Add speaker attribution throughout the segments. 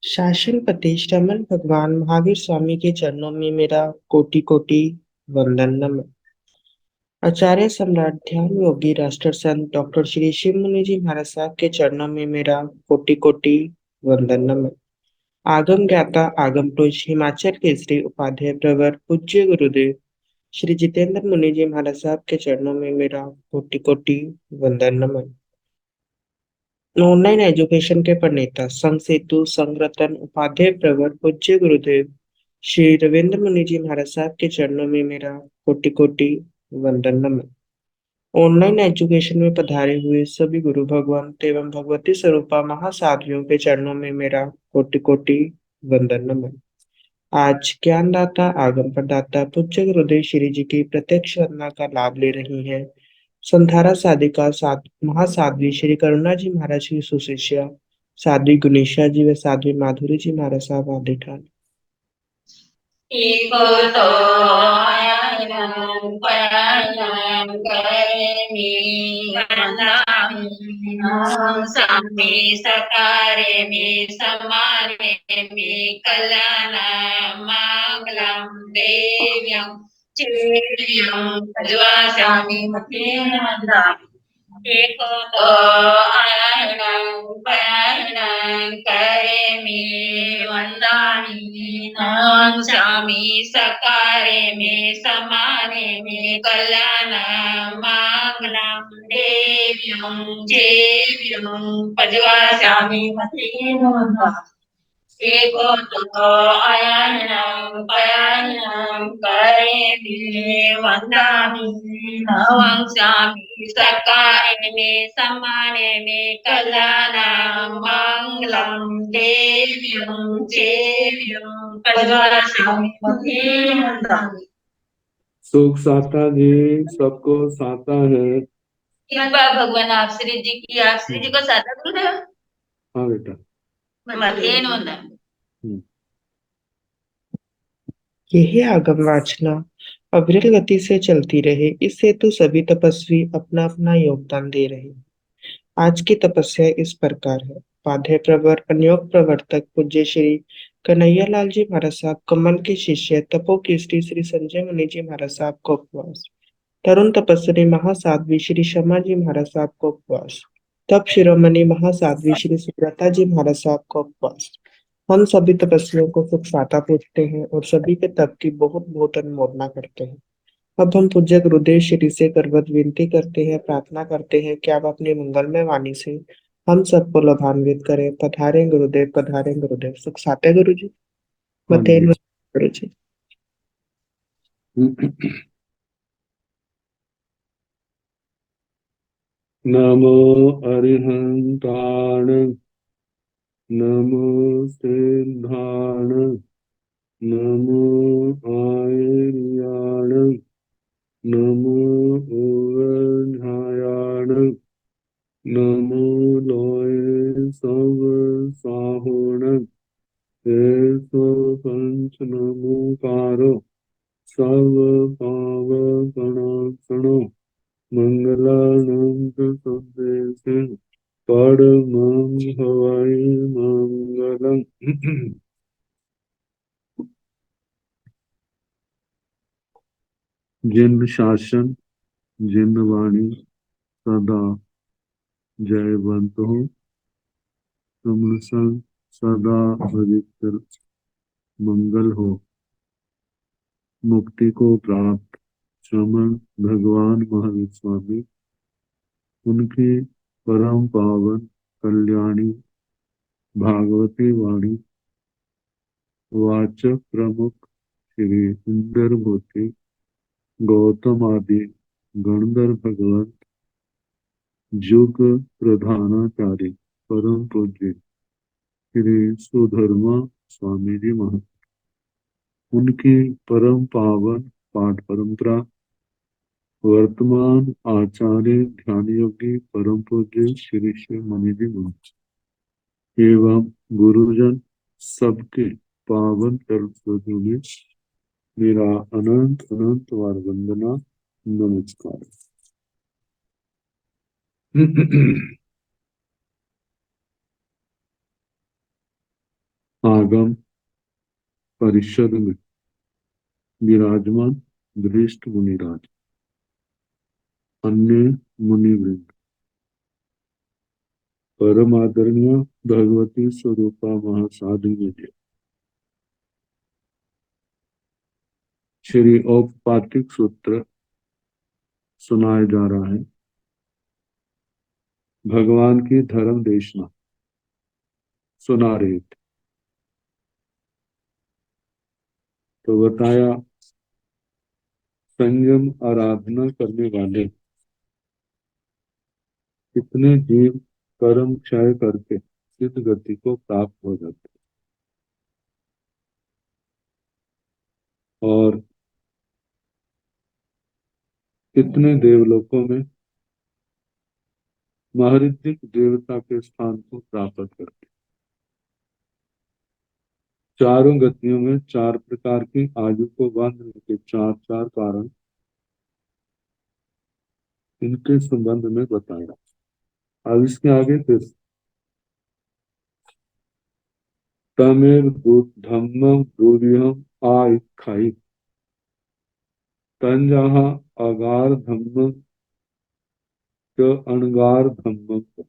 Speaker 1: शासनपति श्रमण भगवान महावीर स्वामी के चरणों में मेरा कोटि कोटि वंदन नमन। आचार्य सम्राट ध्यान योगी राष्ट्र संत डॉक्टर श्री शिव मुनि जी महाराज साहब के चरणों में मेरा कोटि कोटि वंदन नमन। आगम ज्ञाता आगम पुरुष हिमाचल केसरी उपाध्याय प्रवर पूज्य गुरुदेव श्री जितेंद्र मुनि जी महाराज साहब के चरणों में मेरा कोटि कोटि वंदन नमन। ऑनलाइन एजुकेशन के प्रणेता संघ सेतु संघ रतन उपाध्याय प्रवर पूज्य गुरुदेव श्री रविंद्र मुनि जी महाराज साहब के चरणों में मेरा कोटि कोटि वंदन नमन। ऑनलाइन एजुकेशन में पधारे हुए सभी गुरु भगवान एवं भगवती स्वरूपा महासाधियों के चरणों में मेरा कोटि कोटि वंदन नमन। आज ज्ञानदाता आगम प्रदाता पूज्य गुरुदेव श्री जी की प्रत्यक्ष वंदना का लाभ ले रही हैं संधारा साधिका महासाध्वी श्री करुणा जी महाराज की सुशिष्या साध्वी गुणेशा जी व साध्वी माधुरी जी महाराज साहब आदि ठान।
Speaker 2: Iko to ayanam payanam karemi vandami sami sakare mi samare mi kalyana manglam devyam chivyam pajvasami matina एको तो अयनं पयनं करेमि वन्दामि नमामि सकारेमि समानेमि कल्याणं मङ्गलं देव्यं जेव्यं पजवास्यामि मतीं एको तो अयनं पयनं करेमि वन्दामि नमामि सकारेमि समानेमि कल्याणं मङ्गलं देव्यं जेव्यं पजवास्यामि मतीं
Speaker 3: सुख साता जी सबको साता है।
Speaker 2: कृपा भगवान आप श्री जी की आप श्री जी को साता गुरुदेव
Speaker 3: हाँ बेटा
Speaker 2: मथेन होना
Speaker 1: यही आगम वाचना अविरल गति से चलती रहे, इस हेतु सभी तपस्वी अपना अपना योगदान दे रहे हैं। आज की तपस्या इस प्रकार है। पाध्याय प्रवर अनयोग प्रवर्तक पूज्य श्री कन्हैया लाल जी महाराज साहब कमल के शिष्य तपो केसरी श्री संजय मुनि जी महाराज साहब को उपवास। तरुण तपस्वी महासाध्वी श्री शमा जी महाराज साहब को उपवास। तप शिरोमणि महासाध्वी श्री सुब्रता जी महाराज साहब को उपवास। हम सभी तपस्वियों को सुख साता पूछते हैं और सभी के तप की बहुत बहुत अनुमोदना करते हैं। अब हम पूज्य गुरुदेव श्री से करवत विनती करते हैं, प्रार्थना करते हैं कि आप अपनी मंगलमय वाणी से हम सबको लाभान्वित करें। पधारे गुरुदेव, पधारे गुरुदेव। सुख साते गुरु जी,
Speaker 3: हाँ
Speaker 1: मतेन
Speaker 3: जी।
Speaker 1: गुरु जी।
Speaker 3: नमो अरिहंताण नमो सिद्धाण नमो आयर्याण नमो ओवधायाण नमो लोय सब साहोण ऐसो पंच नमोकारो सब पावकणाक्षणो मंगलानंद संदेशे परमं हवै मंगलम्। जिन शासन जिन वाणी सदा जयवंत हो, तुम संग सदा पवित्र मंगल हो। मुक्ति को प्राप्त श्रमण भगवान महावीर स्वामी, उनकी परम पावन कल्याणी भागवती वाणी वाचक प्रमुख श्री इंदर मोती गौतम आदि गणधर भगवंत युग प्रधानाचार्य परम पूज्य श्री सुधर्मा स्वामी जी महाराज, उनकी परम पावन पाठ परंपरा वर्तमान आचार्य ध्यान योगी परम पूज्य श्री शिव मुनि जी महाराज एवं गुरुजन सबके पावन चरणों में मेरा अनंत अनंत बार वंदना नमस्कार। आगम परिषद में विराजमान वरिष्ठ मुनिराज, अन्य मुनिवृंद, परम आदरणीय भगवती स्वरूपा महासाध्वी जी, श्री औपपातिक सूत्र सुनाया जा रहा है। भगवान की धर्म देशना सुना रहे थे। तो बताया संयम आराधना करने वाले कितने जीव कर्म क्षय करके सिद्ध गति को प्राप्त हो जाते, और कितने देवलोकों में महर्षि देवता के स्थान को प्राप्त करते। चारों गतियों में चार प्रकार की आयु को बांधने के चार चार कारण इनके संबंध में बताया। अब इसके आगे फिर तमेव धम्मम दूर्यम आइखाई तंजहा अगार धम्मम च अणगार धम्मम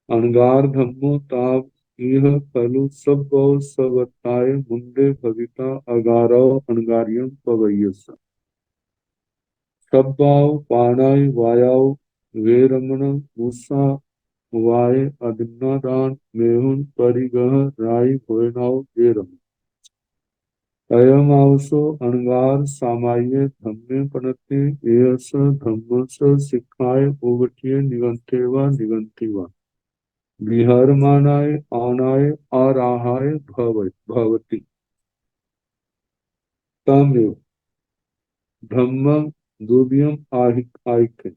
Speaker 3: अणगार धम्मो ताव इह खलु सब सवत्ताय मुंडे भविता अगारो अणगार्यम पवय्यस सब्बाव पाणाय वायाव वेरमण मूसा वाय अदिन्नादान मेहुन परिगह राय भोयनाव वेरम अयमावसो अणगार सामाये धम्मे पनते एयस धम्मस सिखाय ओवटिये निगंते वा निगंती वा विहरमानाय आनाय आराहाय भवति तमेव धम्मम दुर्यम आहिक।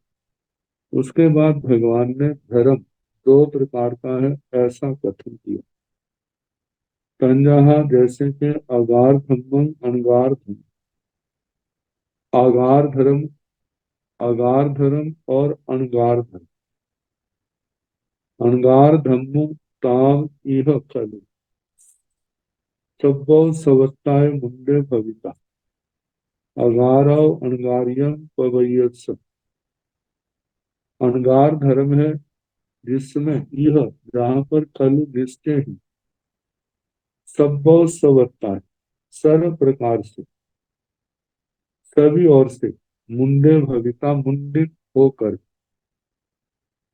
Speaker 3: उसके बाद भगवान ने धर्म दो प्रकार का है ऐसा कथन किया। तंजहा जैसे कि अगार धम्मम अणगार धर्म, अगार धर्म और अणगार धर्म। अणगार धम्मो ताम इह खलु सब्बो सवत्ताय मुंडे भविता अगारव अणगार्यम पवय्यस। अणगार धर्म है जिसमें यह जहां पर खलु निश्चय ही सब्बो सवत्ताय सर्व प्रकार से सभी ओर से मुंडे भविता मुंडित होकर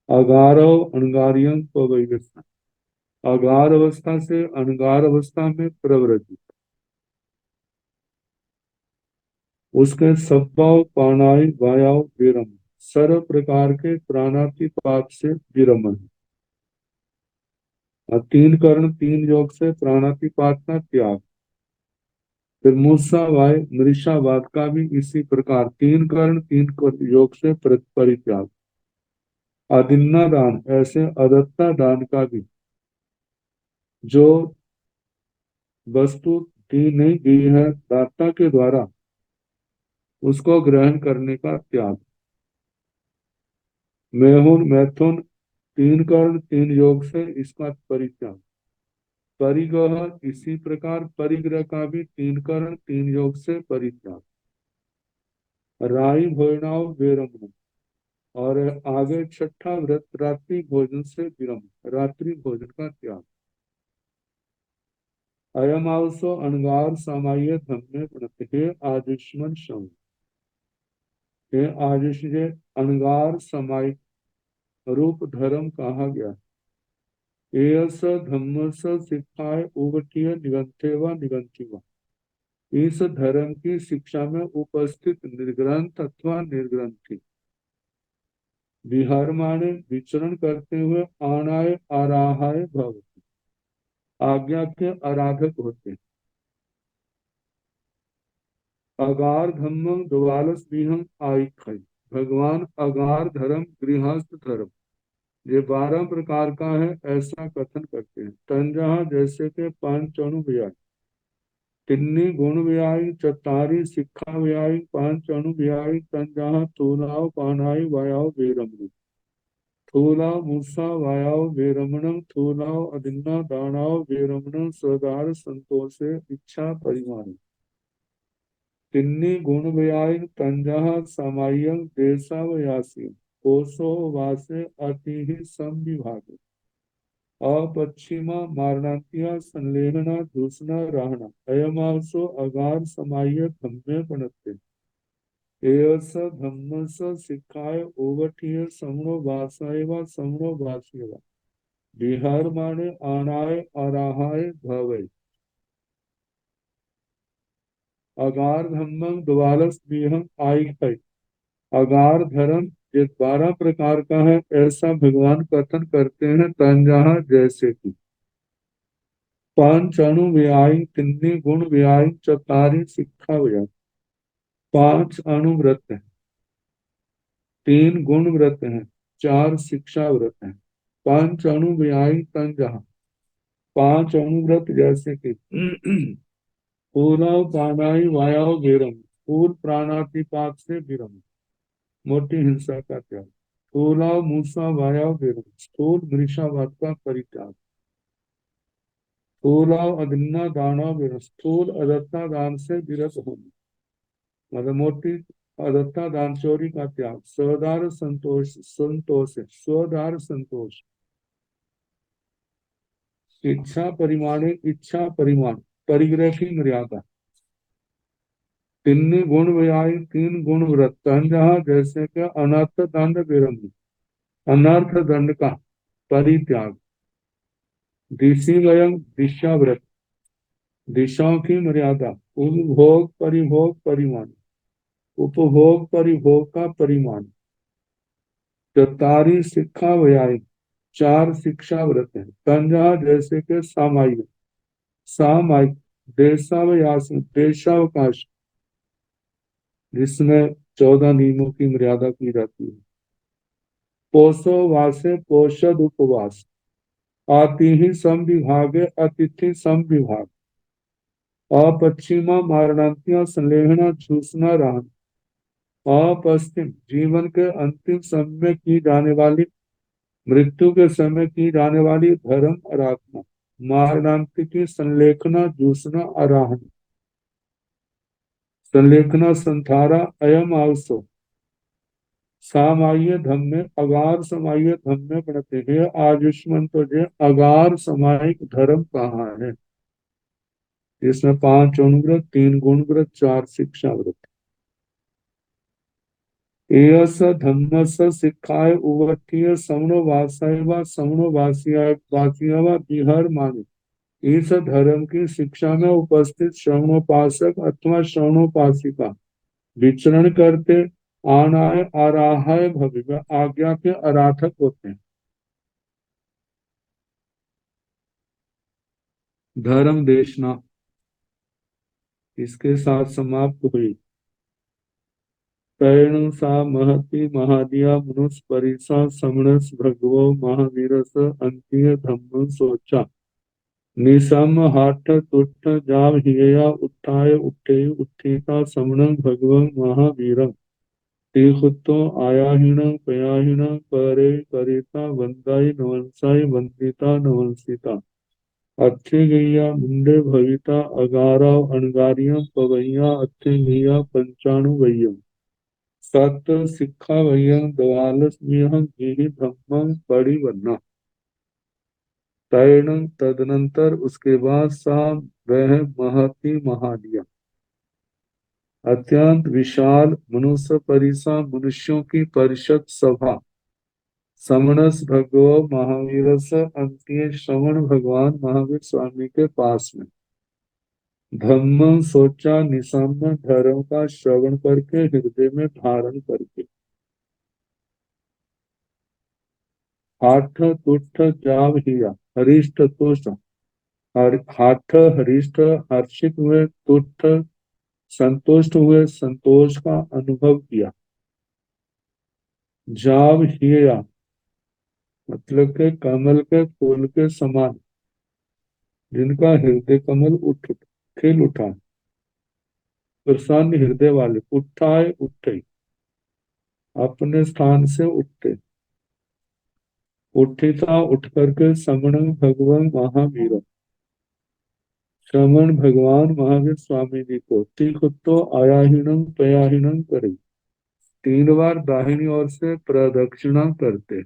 Speaker 3: अगारव अणगार्यम पवय्यस अगार अवस्था से अणगार अवस्था में प्रवृत्ति उसके सब्बाव पाणाई वायाव विरम सर्व प्रकार के प्राणातिपात से विरमन। और तीन कर्ण तीन योग से प्राणातिपात का त्याग। फिर मूसा वाय मृषावाद का भी इसी प्रकार तीन कर्ण तीन योग से परित्याग। अदिन्ना दान ऐसे अदत्ता दान का भी जो वस्तु दी नहीं दी है दाता के द्वारा उसको ग्रहण करने का त्याग। मैथुन तीन कर्ण तीन योग से इसका परित्याग। परिग्रह इसी प्रकार परिग्रह का भी तीन कर्ण तीन योग से परित्याग। राई भोजनाव विरमण और आगे छठा व्रत रात्रि भोजन से विरमण रात्रि भोजन का त्याग। अयमावसो अणगार सामान्य धम्मे प्रणत हे आयुष्मन शम हे आयुष अणगार समाय रूप धर्म कहा गया। एयस धम्मस सिखाय उवटीय निगंथे व निगंती व इस धर्म की शिक्षा में उपस्थित निर्ग्रंथ अथवा निर्ग्रंथी विहार माने विचरण करते हुए आनाय आराहाय भवति आज्ञा के आराधक होते। अगार धम्मं द्वालस विहम आइखै भगवान अगार धर्म गृहस्थ धर्म ये 12 प्रकार का है ऐसा कथन करते हैं। तंजहा जैसे के पांच अणु व्याय तिन्नी गुण व्याय चतारी शिक्षा व्याय पांच अणु व्याय तंजहा तूनाव पानाई वायाव वेरम थूला मूसा वायाव वीरमणम थूलाव अदिन्ना दानाव वीरमणम स्वदार संतोषे इच्छा परिमाण तिन्नी गुण व्याय तंजः समायं देशावयासी कोसो वासे अति संविभाग अपश्चिमा मारणात्या संलेहना दूसना रहना अयमावसो अगार समाय धम्मे पणते एयस धम्मस सिखाय ओवठिय समणो वासाय वा समणो वासिय वा बिहार माने आनाय अराहाय भवै अगार धम्मं द्वालस बिहं आई है अगार धर्म ये 12 प्रकार का है ऐसा भगवान कथन करते हैं तंजहा जैसे कि पांच अणु व्याय तिन्नी गुण व्याय चतारी शिक्षा व्याय 5 अणु व्रत है 3 गुण व्रत है 4 शिक्षा व्रत है 5 अणु व्याय तंजहा 5 अणु व्रत जैसे कि पूर्व प्राणाई वायाव वीरम पूर्व प्राणातिपात से विरम मोटी हिंसा का त्याग स्थूला मूसा वायाव वीरम स्थूल मृषावाद का परित्याग स्थूला अदिन्ना दाना वीरम स्थूल अदत्ता दान से विरत होना मतलब मोटी अदत्ता दान चोरी का त्याग स्वदार संतोष संतोष है स्वदार संतोष इच्छा परिमाणे इच्छा परिमाण परिग्रह की मर्यादा तीन गुण व्याय 3 गुण व्रत जहाँ जैसे कि अनर्थ दंड विरम्भ अनर्थ दंड का परित्याग दिशी वयं दिशा व्रत दिशाओं की मर्यादा उपभोग परिभोग परिमाण उपभोग परिभोग का परिमाण चतारी शिक्षा व्याय 4 शिक्षा व्रत है तंजा जैसे कि सामायिक सामायिक देशावयास देशावकाश जिसमें 14 नियमों की मर्यादा की जाती है पोषो वासे पोषद उपवास आतिहि सम विभागे अतिथि सम विभाग अपश्चिमा मारणांत्या संलेहना झूसना रहन अपस्थिम जीवन के अंतिम समय में की जाने वाली मृत्यु के समय की जाने वाली धर्म आराधना मारणांत की संलेखना जूसना आराहन संलेखना संथारा अयम आवसो सामान्य धम्मे अगार समाय धम्मे पढ़ते हैं आयुष्मान तुझे अगार समायिक धर्म कहाँ है इसमें 5 अनुव्रत 3 गुण व्रत 4 शिक्षा व्रत एयस धम्मस सिखाय उवतीय समणो वासाय व समणो वासियाय वासिया व बिहर माने इस धर्म की शिक्षा में उपस्थित श्रवणोपासक अथवा श्रवणोपासिका विचरण करते आनाय आराहाय भविष्य आज्ञा के आराधक होते हैं धर्म देशना इसके साथ समाप्त हुई पैण सा महति महादिया मनुष्य परिसा समणस भगवो महावीरस अंत्य धम्म सोचा निसम हाठ तुठ जाव हिया उठाए उठे उत्थिता समणं भगवं महावीरम तीखुतो आयाहीन पयाहीन करे करिता वंदाई नवंसाई वंदिता नवंसिता अच्छे गैया मुंडे भविता अगाराव अणगारियां पवैया अच्छे गैया पंचाणु वैयम सत सिक्खा वैयम दवालस मिहं गिहि ब्रह्मं पड़ी वन्ना तैण तदनंतर उसके बाद सा वह महती महादिया अत्यंत विशाल मनुष्य परिसा मनुष्यों की परिषद सभा समणस भगवो महावीरस अंत्य श्रवण भगवान महावीर स्वामी के पास में धम्म सोचा निसम धर्म का श्रवण करके हृदय में धारण करके हाठ तुठ जाव हिया हरिष्ठ तुष्ट हाठ हरिष्ठ हर्षित हुए तुठ संतुष्ट हुए संतोष का अनुभव किया जाव हिया मतलब के कमल के फूल के समान जिनका हृदय कमल उठ खिल उठा प्रसन्न हृदय वाले उठाए उठे अपने स्थान से उठते उठिता उठ करके समण भगवान महावीर, श्रमण भगवान महावीर स्वामी जी को तिखुत्तो आयाहीनम पयाहीनम करे, 3 बार दाहिनी ओर से प्रदक्षिणा करते।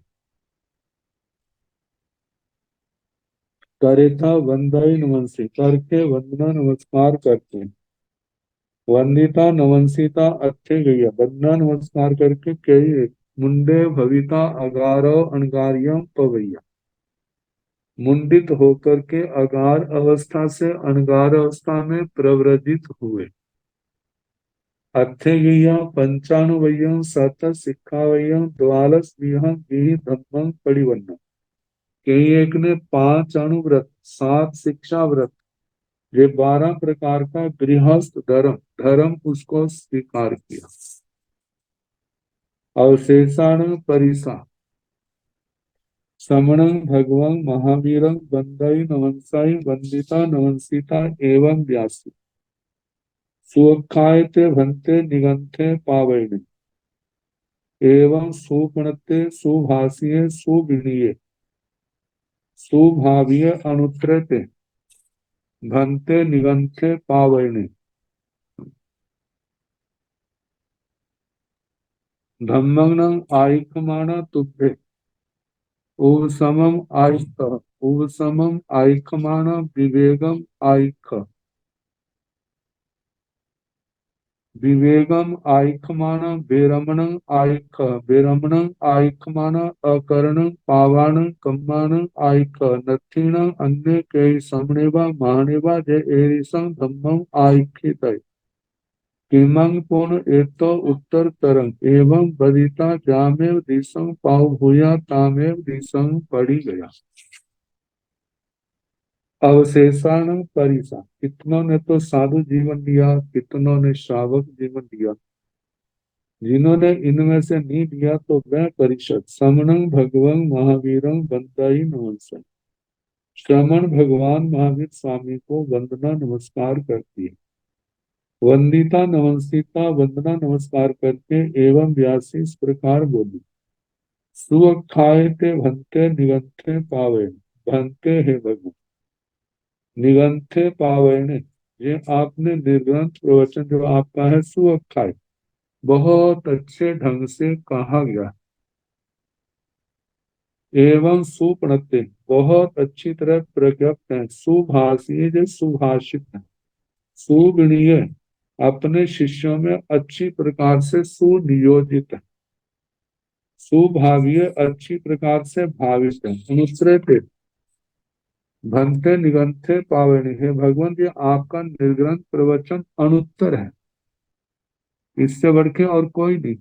Speaker 3: करेता वंदई नमस्ते, करके वंदना नमस्कार करते। वंदिता नमंसिता अच्छे गैया, वंदना नमस्कार करके कई मुंडे भविता अगारो अणगारियम पवैया, मुंडित होकर के अगार अवस्था से अणगार अवस्था में प्रव्रजित हुए। अच्छे गैया पंचाणुवय्यम सत सिक्खावय्यम द्वालस विहम विहि धम्मं परिवन्नम, कई एक ने 5 अणुव्रत 7 शिक्षा व्रत, ये 12 प्रकार का गृहस्थ धर्म धर्म उसको स्वीकार किया। अवशेषाण परिसा, समणं भगवं महावीरं वंदई नमंसाई वंदिता नमंसिता एवं व्यासी, सुखायते भन्ते निगंथे पावैने, एवं सुपणते सुभाषिये सुविनीये, सुभाविये अनुत्रते भन्ते निगंथे पावैने, धम्मं आयकमाना तुभ्ये उपसमम आयक, उपसमम आयकमाना विवेगम आयक, विवेगम आयकमाना बेरमणं आयक, बेरमणं आयकमाना अकरणं पावाणं कम्माणं आयक, नथीणं अन्य कई समणेवा महानेवा जय एरिसं धम्मं आयकितय, किमंग पुन एतो उत्तर तरंग एवं बदिता जामेव दिशं पाव भूया तामेव दिशं पड़ी गया। अवशेषाण परिसा, कितनों ने तो साधु जीवन लिया, कितनों ने श्रावक जीवन लिया, जिन्होंने इनमें से नहीं लिया तो वह परिषद समणं भगवं महावीरं वंदई नमस्ते, श्रमण भगवान महावीर स्वामी को वंदना नमस्कार करती है। वंदिता नमस्सिता वंदना नमस्कार करके एवं व्यासी इस प्रकार बोली, सुखायते भन्ते निगंथे पावे, भन्ते है भगवान निगंथे पावने, ये आपने निर्ग्रंथ प्रवचन जो आपका है सुखाय बहुत अच्छे ढंग से कहा गया, एवं सुपणते बहुत अच्छी तरह प्रज्ञप्त है, सुभाषी जो सुभाषित है, सुगणीय अपने शिष्यों में अच्छी प्रकार से सुनियोजित है, सुभावीय अच्छी प्रकार से भावित है, अनुसृत भन्ते निगंथे पावनी, है भगवान जी आपका निर्ग्रंथ प्रवचन अनुत्तर है, इससे बढ़ के और कोई नहीं।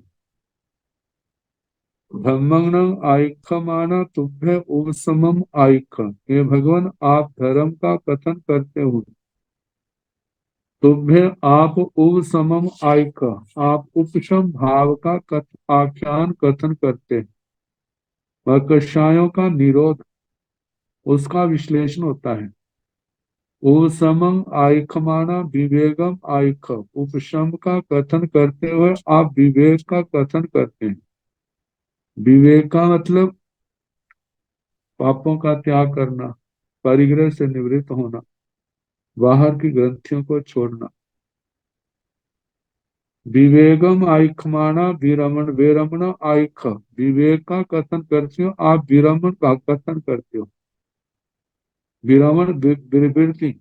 Speaker 3: धम्मं आयखमाना तुभ्य उपसमम आयख, हे भगवान आप धर्म का कथन करते हुए तुभ्य आप उपसमम आयक, आप उपशम भाव का आख्यान कथन करते, कषायों का निरोध उसका विश्लेषण होता है। उपसमं आयखमाना विवेकम आयख, उपशम का कथन करते हुए आप विवेक का कथन करते हैं। विवेक का मतलब पापों का त्याग करना, परिग्रह से निवृत्त होना, बाहर की ग्रंथियों को छोड़ना। विवेकम आयखमाना विरमण, विरमण आयख, विवेक का कथन करते हो आप विरमण का कथन करते हो। विरमण विवृत्ति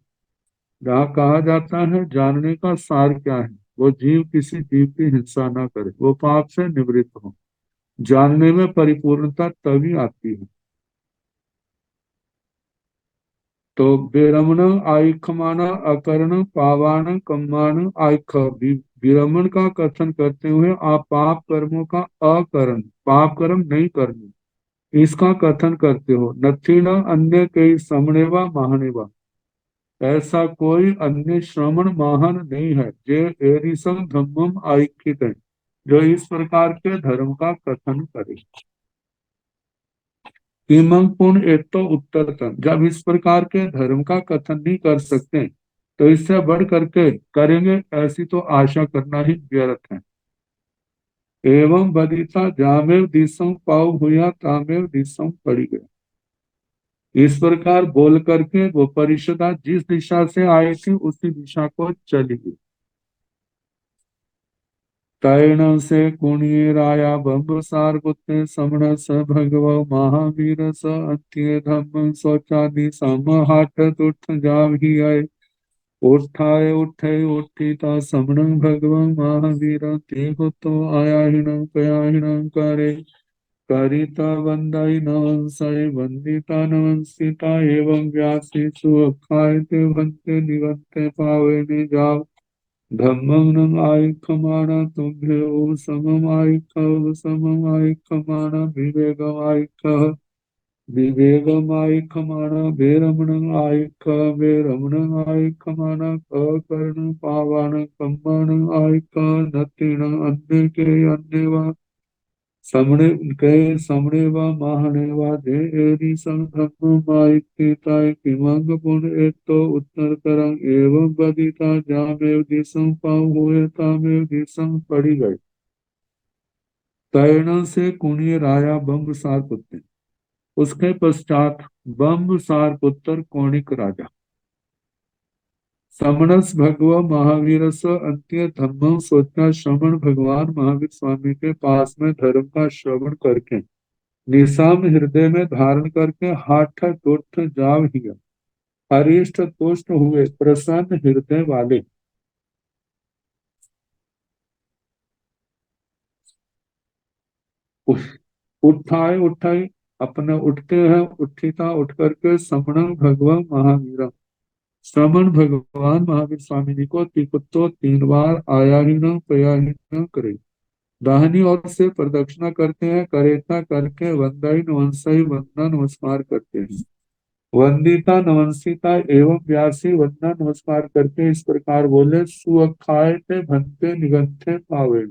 Speaker 3: जहाँ कहा जाता है जानने का सार क्या है, वो जीव किसी जीव की हिंसा ना करे, वो पाप से निवृत्त हो, जानने में परिपूर्णता तभी आती है। तो विरमण आयखमाना अकर्ण पावान कम्मान आयख, विरमण का कथन करते हुए आप पाप कर्मों का अकरण, पाप कर्म नहीं करने, इसका कथन करते हो। नथीण अन्य कई समणेवा महानेवा, ऐसा कोई अन्य श्रवण महान नहीं है जे एरिसम धम्मम आइकित है, जो इस प्रकार के धर्म का कथन करे। किमं पुण्य एक तो उत्तरतम, जब इस प्रकार के धर्म का कथन नहीं कर सकते तो इससे बढ़ करके करेंगे, ऐसी तो आशा करना ही व्यर्थ है। एवं बदिता जामेव दिशम पाव हुआ तामेव दिशम पड़ी गया। इस प्रकार बोल करके वो परिषदा जिस दिशा से आई थी उसी दिशा को चली गई। तैण से कुणिये राया बम्बसार पुत्र समण स भगव महावीर स अंत्य धम्म शौचादि समहाट तुठ जाव ही आए। उठाए उठे उठिता समण भगवं महावीर तेह तो आया हिण कया हिण करे। करिता वंदाई नवंसय वंदिता नवंसिता एवं व्यासी सुखाय ते भंते निवंते पावे ने जाव। धम्मं आइखमाना तुम्हे ओ समम आइख समम आइखमाना विवेगम आइख विवेगम आइखमाना वेरमणं आइख वेरमणं आइखमाना अकर्ण पावान कम्मण आइख नतिण अन्य के अन्य वा समणे के समणे वा माहणे वा दे एरी संधम्म माइक ताय किमंग पुन एक तो उत्तर तरंग एवं बदिता जामेव दिसं पाव हुए तामेव दिसं पड़ी गए। तैण से कुणिय राया बम्बसार पुत्र, उसके पश्चात बम्बसार पुत्र कौणिक राजा समणस भगव महावीर स अंत्य धम्म सोचा श्रवण भगवान महावीर स्वामी के पास में धर्म का श्रवण करके निशाम हृदय में धारण करके हाथ तुठ जाव हिया अरिष्ट तुष्ट हुए प्रसन्न हृदय वाले। उठाए उठाए अपने उठते हैं उठिता उठ करके समण भगवान महावीर श्रमण भगवान महावीर स्वामी जी को तिकुत्तो 3 बार आया ही न पया ही न करे। दाहिनी ओर से प्रदक्षिणा करते हैं करेता करके वंदाई नवंसाई वंदना नमस्कार करते हैं। वंदिता नवंसिता एवं व्यासी वंदना नमस्कार करके इस प्रकार बोले सुअखाय ते भंते निगंथे पावे।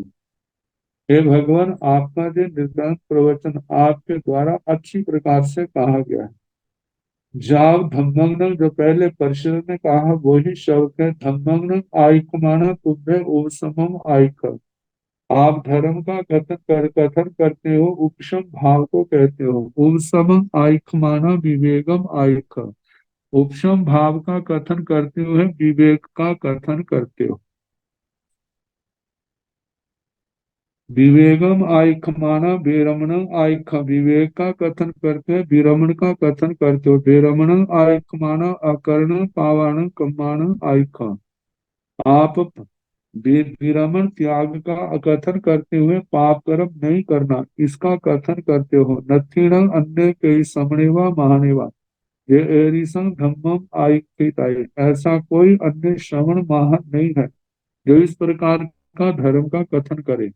Speaker 3: हे भगवान आपका जो निर्ग्रंथ प्रवचन आपके द्वारा अच्छी प्रकार से कहा गया है। जाव धम्मग्न जो पहले परिषद ने कहा वही शब्द है धम्मग्न आइकमाना तुम्हें उपशमम आइक। आप धर्म का कथन करते हो उपशम भाव को कहते हो। उपशमम आइकमाना विवेगम आइक। उपशम भाव का कथन करते हुए विवेक का कथन करते हो। विवेगम आइखमाना विरमणं आइख विवेक का कथन करते हैं विरमण का कथन करते हो। विरमणं आइखमाना अकर्ण पावाण कम्माण आइख। आप विरमण त्याग का कथन करते हुए पाप कर्म नहीं करना इसका कथन करते हो। नथिण अन्य कई समणेवा महानेवा ये एरिसं धम्मम आइखिताय ऐसा कोई अन्य श्रवण महान नहीं है जो इस प्रकार का धर्म का कथन करे।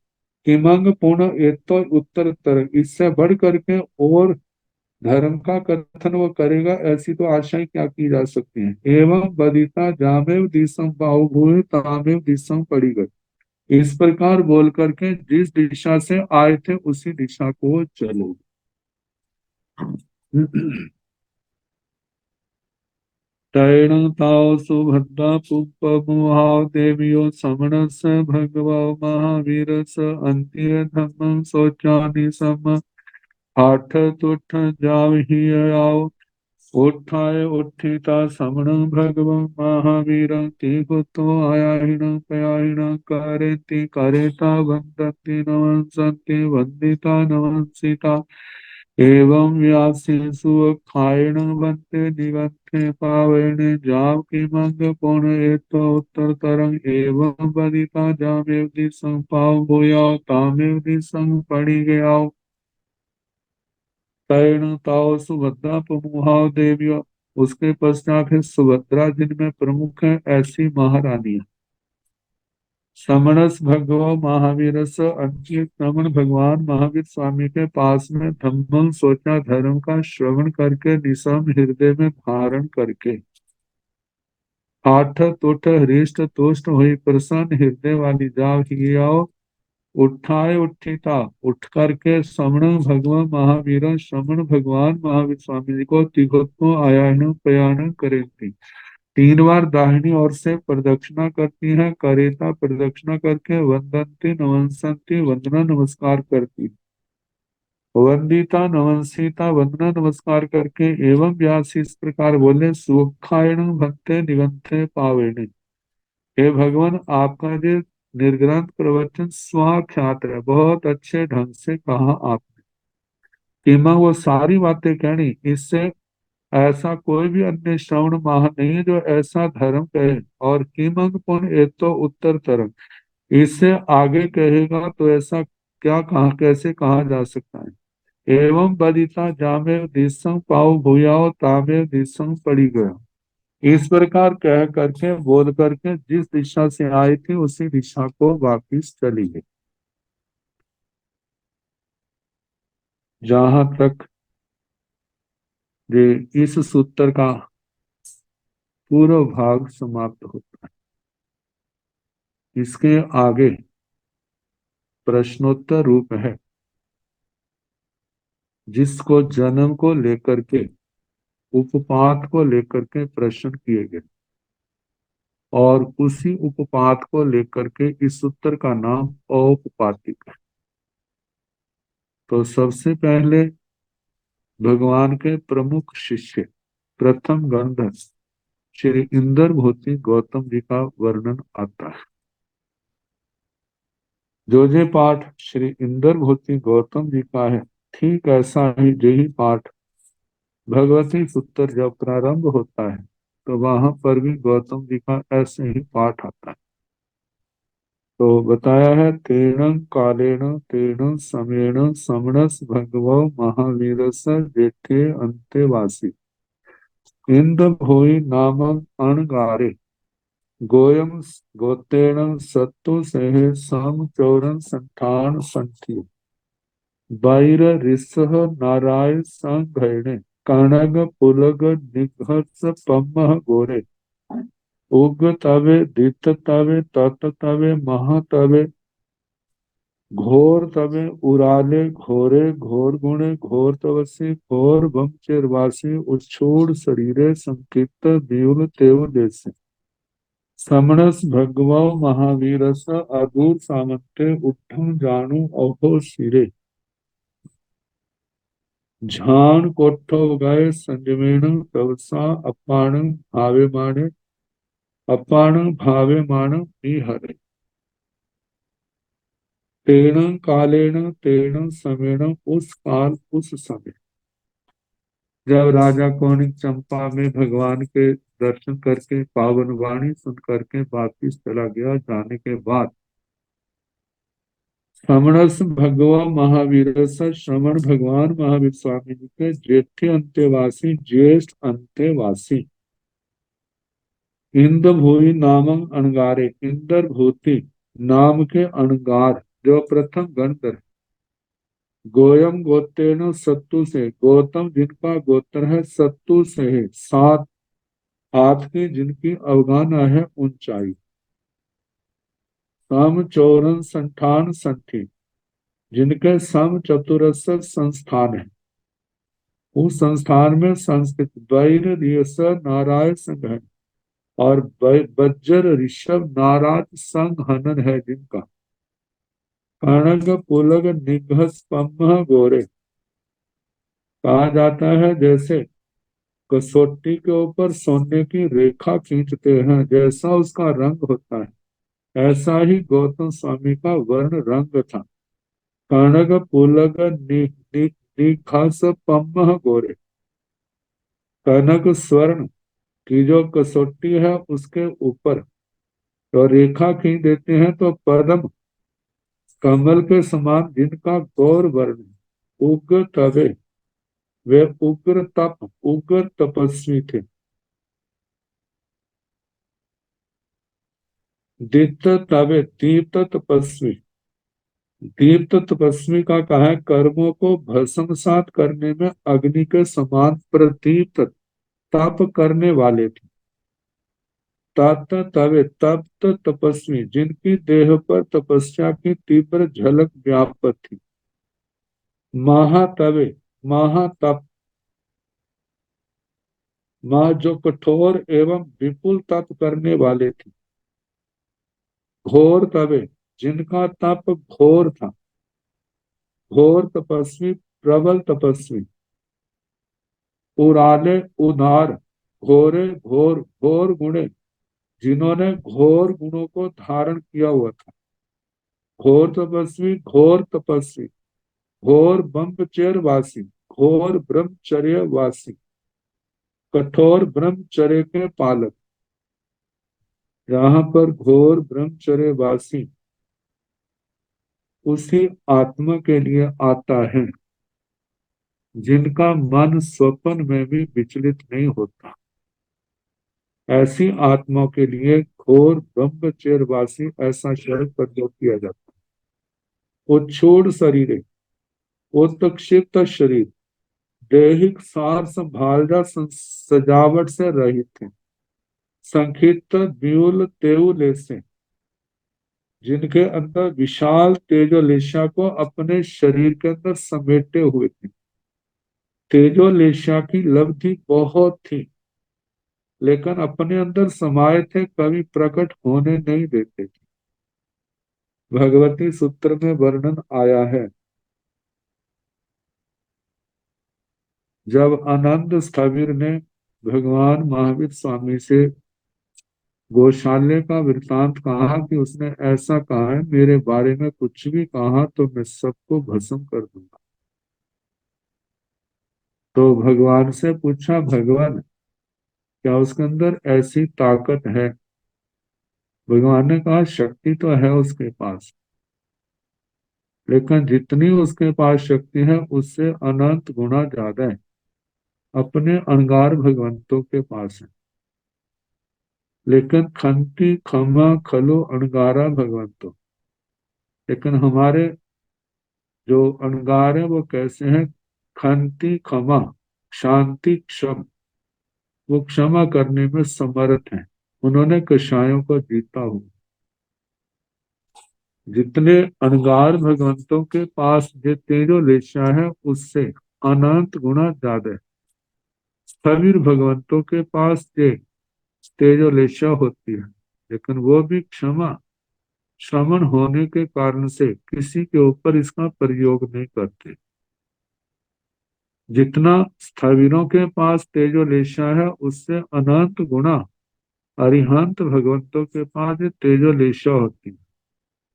Speaker 3: किमंग पूर्ण एक उत्तर उत्तर इससे बढ़ करके और धर्म का कथन वो करेगा ऐसी तो आशाएं क्या की जा सकती हैं। एवं बदिता जामेव दिशम बाहुभूय तामेव दिशम पड़ी गई। इस प्रकार बोल करके जिस दिशा से आए थे उसी दिशा को चलो। तैण ताओ सुभद्रा पुष्प मुहाव देवियो समण स भगव महावीर स अंत्य धम्म शौचानि सम आठ तुठ जाव ही आओ। उठाए उठिता समण भगवं महावीर तिगुतो आया हिण पया हिण करेति करेता वंदति नवंसन्ति वंदिता नवंसिता एवं व्यासेषु खायण वंते निवंते पावने जाव की मंग पुन एत उत्तर तरंग एवं वदिता जामेव दिसं पाव भूया तामेव दिसं पड़ी गया। तैण ताओ सुभद्रा प्रमुहाव देवियों उसके पश्चात है सुभद्रा जिनमें प्रमुख है ऐसी महारानी समणस भगव महावीर स अंकित समण भगवान महावीर स्वामी के पास में धम्मं सोचा धर्म का श्रवण करके निसम हृदय में धारण करके आठ तुठ हृष्ट तुष्ट हुई प्रसन्न हृदय वाली जाव ही आओ। उठाए उठिता उठ करके श्रवण भगवान महावीर श्रवण भगवान महावीर स्वामी जी को तिगोत्व आयान प्रयाण करेंगे। 3 बार दाहिनी ओर से प्रदक्षिणा करती है। करेता प्रदक्षिणा करके वंदंती नमस्ती वंदना नमस्कार करती, वंदिता नमस्ता वंदना नमस्कार करके एवं व्यास इस प्रकार बोले, सुखायण भक्ते निगंते पावेणे। हे भगवान, आपका जो निर्ग्रंथ प्रवचन स्वाख्यात है, बहुत अच्छे ढंग से कहा आपने। किमा वो सारी बातें कहनी, इससे ऐसा कोई भी अन्य श्रवण माह नहीं है जो ऐसा धर्म कहे। और किमंग पुण्य एक तो उत्तर तरम, इससे आगे कहेगा तो ऐसा क्या कहा, कैसे कहा जा सकता है। एवं बदिता जामेव दिसंग पाव भूयाओ तामेव दिसंग पड़ी गया। इस प्रकार कह करके बोल करके जिस दिशा से आई थी उसी दिशा को वापिस चली गई। जहां तक ये इस सूत्र का पूरा भाग समाप्त होता है। इसके आगे प्रश्नोत्तर रूप है, जिसको जन्म को लेकर के, उपपात को लेकर के प्रश्न किए गए, और उसी उपपात को लेकर के इस सूत्र का नाम औपपातिक है। तो सबसे पहले भगवान के प्रमुख शिष्य प्रथम गंधर्व श्री इंदर भूति गौतम जी का वर्णन आता है। जो जे पाठ श्री इंदर भूति गौतम जी का है, ठीक ऐसा ही यही पाठ भगवती सूत्र जब प्रारंभ होता है तो वहां पर भी गौतम जी का ऐसे ही पाठ आता है। तो बताया है, तेण कालेण तेण समेण समणस भगवो महावीरस जेठे अंतेवासी इंद भोई नामं अणगारे गोयम गोतेण सत्तु सेह साम चौरन संठान संठी बाईर रिसह नाराय संघणे कणग पुलग निघस पम्मह गोरे उग तवे दित तवे तत तवे मह तवे घोर तवे उराले घोरे घोर गुणे घोर तवसी घोर भंचेरवासी उच्छूड़ शरीरे संकित व्यूल तेव देसे समणस भगवो महावीरस अधूर सामंते उठम जानू अहो सिरे झान कोठो गए संजमेण तवसा अपाण भावे मान हरे तेण कालेण तेण समेण उस काल उस समय। जब राजा कौनिक चंपा में भगवान के दर्शन करके पावन वाणी सुन करके वापिस चला गया, जाने के बाद श्रमणस भगवा महावीर श्रमण भगवान महावीर स्वामी जी के ज्येष्ठ अंत्यवासी ज्येष्ठ अंत्यवासी इंद भूमि नामक अणगारे, इंदर भूति नाम के अणगार जो प्रथम गंधर्व गोयम गोतेन सत्तु से, गौतम जिनका गोत्र है सत्तु से है, 7 हाथ की जिनकी अवगाना है ऊंचाई, सम चौरन संठान संठी जिनके सम चतुरस संस्थान है, उस संस्थान में संस्कृत वैर नारायण संघ और बज्र ऋषभ नाराज संघ हनन है जिनका, कणग पुलग निघस पम्मह गोरे, कहा जाता है जैसे कसौटी के ऊपर सोने की रेखा खींचते हैं, जैसा उसका रंग होता है ऐसा ही गौतम स्वामी का वर्ण रंग था। कणग पुलग निखास पम्मह गोरे, कनक स्वर्ण की जो कसौटी है उसके ऊपर तो रेखा खींच देते हैं तो पद्म कमल के समान जिनका गौर वर्ण, उग्र तवे वे उग्र तपस्वी थे। दीप्त तवे दीप्त तपस्वी, दीप्त तपस्वी का कहा है कर्मों को भस्मसात करने में अग्नि के समान प्रदीप्त तप करने वाले थे। तत तवे तप्त तपस्वी जिनकी देह पर तपस्या की तीव्र झलक व्यापक थी। महातवे महातप माँ जो कठोर एवं विपुल तप करने वाले थे, घोर तवे जिनका तप घोर था, घोर तपस्वी, प्रबल तपस्वी, उराले उदार, घोरे घोर, घोर गुणे जिन्होंने घोर गुणों को धारण किया हुआ था, घोर तपस्वी, घोर ब्रह्मचर्य वासी, घोर ब्रह्मचर्य वासी, कठोर ब्रह्मचर्य के पालक। यहाँ पर घोर ब्रह्मचर्य वासी उसी आत्मा के लिए आता है जिनका मन स्वप्न में भी विचलित नहीं होता। ऐसी आत्माओं के लिए घोर ब्रह्मचर्यवासी ऐसा शब्द प्रयोग किया जाता है। उच्छूड शरीर, उत्क्षिप्त शरीर, दैहिक सार संभाल सजावट से रहित है, संक्षिप्त व्यूल तेउले से, जिनके अंदर विशाल तेजोलेशा को अपने शरीर के अंदर समेटे हुए थे। तेजोलेशा की लब्धि बहुत थी, लेकिन अपने अंदर समाये थे, कभी प्रकट होने नहीं देते थे। भगवती सूत्र में वर्णन आया है, जब आनंद स्थविर ने भगवान महावीर स्वामी से गौशाले का वृतांत कहा कि उसने ऐसा कहा है, मेरे बारे में कुछ भी कहा तो मैं सबको भस्म कर दूंगा। तो भगवान से पूछा, भगवान क्या उसके अंदर ऐसी ताकत है? भगवान ने कहा, शक्ति तो है उसके पास, लेकिन जितनी उसके पास शक्ति है उससे अनंत गुना ज्यादा है अपने अणगार भगवंतों के पास है। लेकिन खंती खमा खलो अणगारा भगवंतों, लेकिन हमारे जो अणगार है वो कैसे हैं? खंती क्षमा, शांति क्षम, वो क्षमा करने में समर्थ है। उन्होंने कषायों को जीता हुआ। जितने अणगार भगवंतों के पास जो तेजो लेशा है उससे अनंत गुना ज्यादा है। स्थविर भगवंतों के पास जो तेजो लेशा होती है, लेकिन वो भी क्षमा श्रवण होने के कारण से किसी के ऊपर इसका प्रयोग नहीं करते। जितना स्थविरों के पास तेजोलेशा है उससे अनंत गुना अरिहंत भगवंतों के पास ये तेजोलेशा होती है,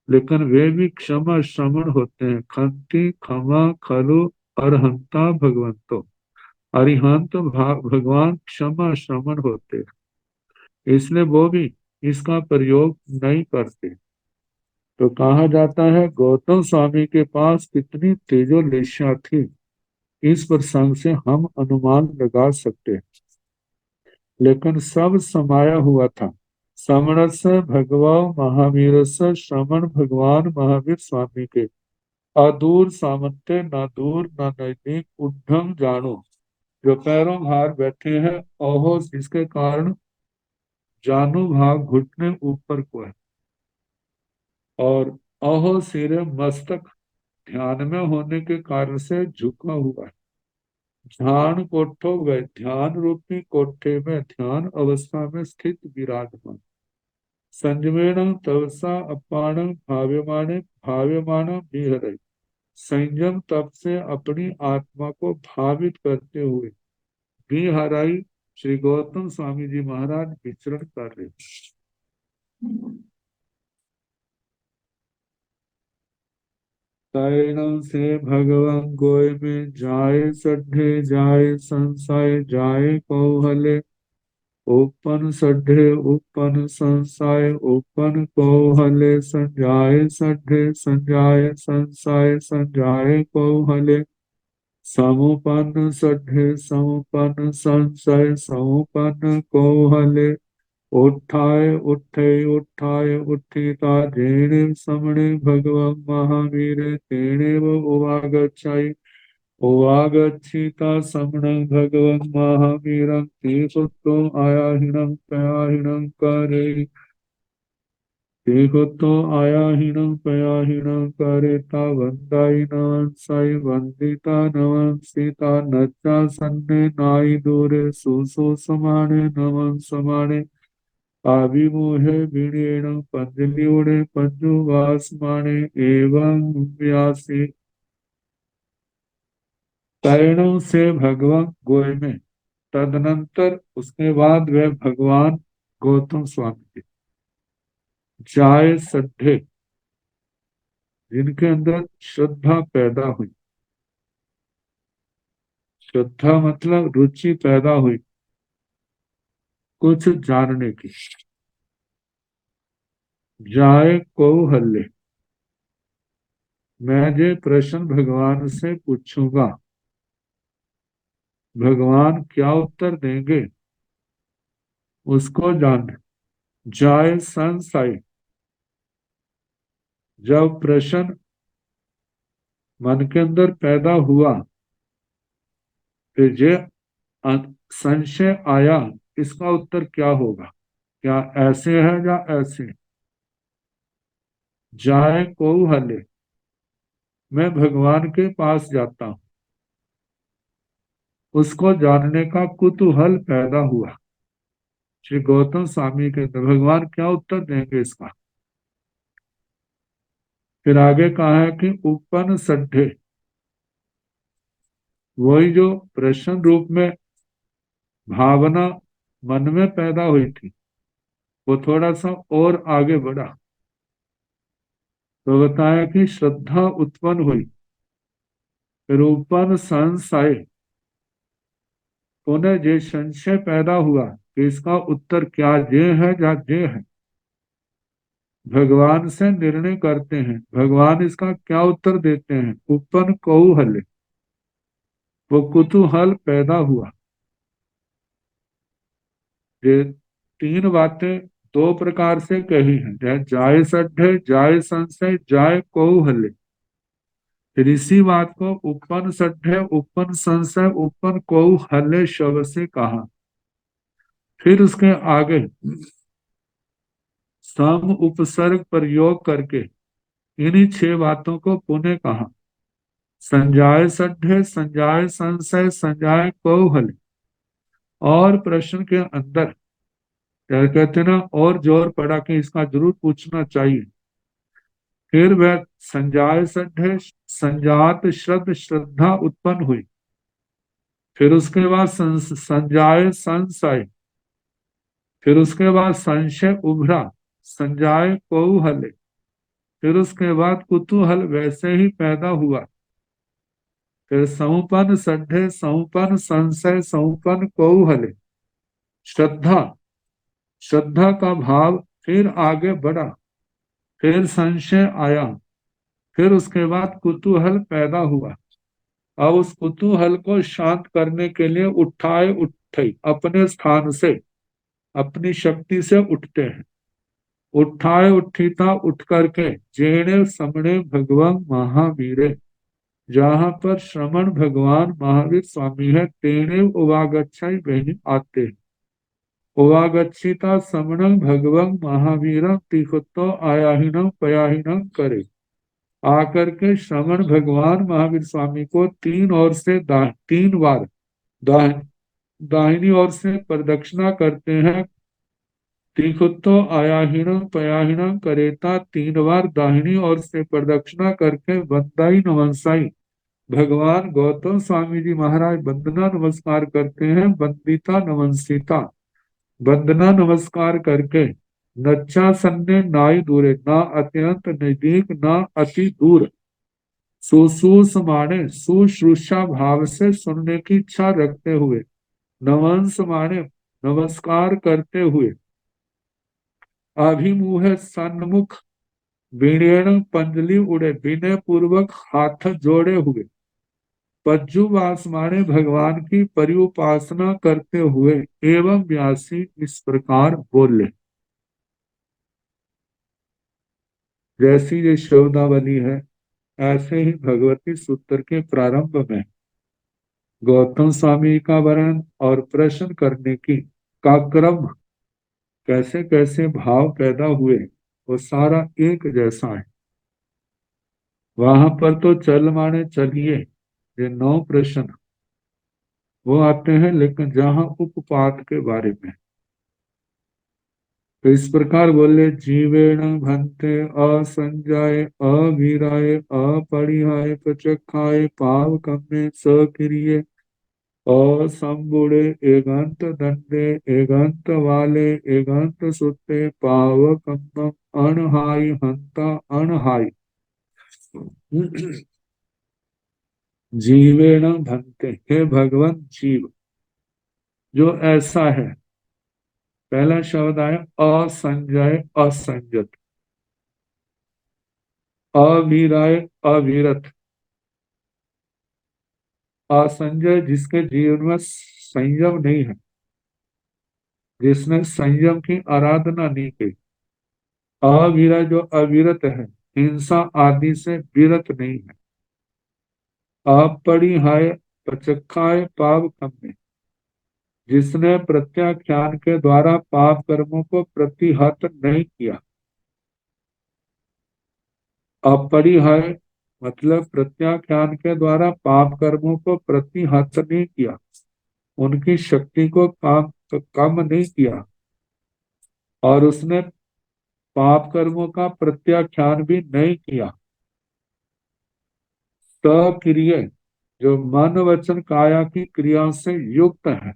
Speaker 3: लेकिन वे भी क्षमा श्रवण होते हैं। खंती क्षमा खलु अरहंता भगवंतो, अरिहंत भगवान क्षमा श्रवण होते हैं, इसलिए वो भी इसका प्रयोग नहीं करते। तो कहा जाता है गौतम स्वामी के पास कितनी तेजोलेशा थी, इस प्रसंग से हम अनुमान लगा सकते हैं। लेकिन सब समाया हुआ था समरस भगवान महावीर श्रवण भगवान महावीर स्वामी के अदूर सामंते न दूर न नजदीक उद्धम जानो, जो पैरों भार बैठे हैं, ओहो इसके कारण जानु भाग घुटने ऊपर को है, और अहो सिरे मस्तक ध्यान में होने के कारण से झुका हुआ है। ध्यान कोठो गए, ध्यान रूपी कोठे में ध्यान अवस्था में स्थित विराजमान। संयमेन तपसा अपान भाव्यमाने भाव्यमान विहरे, संयम तप से अपनी आत्मा को भावित करते हुए विहराई श्री गौतम स्वामी जी महाराज विचरण कर रहे। तैणम से भगवान गोय में जाए सड्ढे जाए संशय जाए कौहले, ओपन सड्ढे उपन संशय ओपन कौहले, संजाय सड्ढे संजाय संशय संजाय कौहले, समुपन सड्ढे समुपन संशय समुपन कौहले, उठाए उत्थिता जेणे समणे भगवन् महावीरे तेणेव उवागच्छायि, उवागच्छिता समणं भगवन् महावीरं ते सुप्तो आयाहिनं प्रयाहिनं करे। देखो तो आयाहीनम पयाहीनम करेता वंदाई नवन साई वंदिता नवन सीता नच्चा सन्ने नाई दूरे सुसु समाने नवन समाने आविमूहे विणेण पंजलियोड़े पंजु वासमाने एवं व्यासी पैरणों से भगवान गोय में। तदनंतर उसके बाद वह भगवान गौतम स्वामी के जाय सड्ढे जिनके अंदर श्रद्धा पैदा हुई। श्रद्धा मतलब रुचि पैदा हुई कुछ जानने की। जाए कौहल्य मैं जे प्रश्न भगवान से पूछूंगा, भगवान क्या उत्तर देंगे उसको जान। जाए संशय जब प्रश्न मन के अंदर पैदा हुआ, फिर जे संशय आया इसका उत्तर क्या होगा, क्या ऐसे है या ऐसे। जाए कौहल्य मैं भगवान के पास जाता हूं, उसको जानने का कुतूहल पैदा हुआ। श्री गौतम स्वामी के भगवान क्या उत्तर देंगे इसका। फिर आगे कहा है कि उपन सड्ढे वही जो प्रश्न रूप में भावना मन में पैदा हुई थी वो थोड़ा सा और आगे बढ़ा तो बताया कि श्रद्धा उत्पन्न हुई। फिर उपन संशय पुनः जे संशय पैदा हुआ कि इसका उत्तर क्या ये है या ये है। भगवान से निर्णय करते हैं, भगवान इसका क्या उत्तर देते हैं। उपन कौहल्य वो कुतूहल पैदा हुआ। ये तीन बातें दो प्रकार से कही हैं, जाय सड्ढे जाय संशय जाय कौहल्य। फिर इसी बात को उपन सड्ढे उपन संशय उपन कौहल्य शब्द से कहा। फिर उसके आगे सम उपसर्ग प्रयोग करके इन्हीं छह बातों को पुनः कहा। संजाय सड्ढे संजाय संशय संजाय कौहल्य। और प्रश्न के अंदर क्या कहते ना और जोर पड़ा कि इसका जरूर पूछना चाहिए। फिर वह संजाय सड्ढे संजात श्रद्ध श्रद्धा उत्पन्न हुई। फिर उसके बाद संजाय संशय। फिर उसके बाद संशय उभरा संजाय कौहल्य। फिर उसके बाद कुतूहल वैसे ही पैदा हुआ। फिर समुपन सड्ढे समुपन संशय समुपन कौहल्य। श्रद्धा श्रद्धा का भाव फिर आगे बढ़ा। फिर संशय आया। फिर उसके बाद कुतूहल पैदा हुआ। अब उस कुतूहल को शांत करने के लिए उठाए उठे अपने स्थान से अपनी शक्ति से उठते हैं। उठाए उठिता उठ करके जेणे समणे भगवान महावीरे जहां पर श्रमण भगवान महावीर स्वामी है तेणे उवागच्छाई बहनी आते। उवागच्छिता समणं भगवं महावीरं तीखतो आयाहीनम पयाहीनम करे। आकर के श्रमण भगवान महावीर स्वामी को तीन ओर से तीन बार दाहिनी ओर से प्रदक्षिणा करते हैं। तीखुतो आयाहीनम पयाहीनम करेता तीन बार दाहिनी ओर से प्रदक्षिणा करके वंदाई नमस्साई भगवान गौतम स्वामी जी महाराज वंदना नमस्कार करते हैं। वंदिता नमस्सिता वंदना नमस्कार करके नच्चा सन्ने नाई दूरे ना अत्यंत नजदीक ना अति दूर सुसुसमाने सुश्रूषा भाव से सुनने की इच्छा रखते हुए नमंस माने नमस्कार करते हुए अभिमुह सन्मुख विणेण पंजलि उड़े विनय पूर्वक हाथ जोड़े हुए पज्जुवास माने भगवान की परिउपासना करते हुए एवं व्यासी इस प्रकार बोले। जैसी ये शब्दावली है ऐसे ही भगवती सूत्र के प्रारंभ में गौतम स्वामी का वर्णन और प्रश्न करने की का क्रम कैसे कैसे भाव पैदा हुए वो सारा एक जैसा है। वहां पर तो चल माने चलिए, ये 9 प्रश्न वो आते हैं, लेकिन जहां उपपात के बारे में, तो इस प्रकार बोले, जीवेण भंते असंजाय अविराय अपरिहाय प्रचक्षाय पावकम्मे सक्रिय असंबुड़े एगंत दंडे एगंत वाले एगंत सुते पावकम्मम अनहाय हंता अनहाय। जीवेण भंते, हे भगवान जीव जो ऐसा है। पहला शब्द आया असंजय असंजत, अविराय अविरत। असंजय जिसके जीवन में संयम नहीं है, जिसने संयम की आराधना नहीं की। अविराय जो अविरत है, हिंसा आदि से विरत नहीं है। अपरिहाय प्रचक्षाय पाप कर्म, जिसने प्रत्याख्यान के द्वारा पाप कर्मों को प्रतिहत नहीं किया। अपरिहाय मतलब प्रत्याख्यान के द्वारा पाप कर्मों को प्रतिहत नहीं किया, उनकी शक्ति को कम नहीं किया, और उसने पाप कर्मों का प्रत्याख्यान भी नहीं किया। सक्रिय जो मन वचन काया की क्रिया से युक्त है,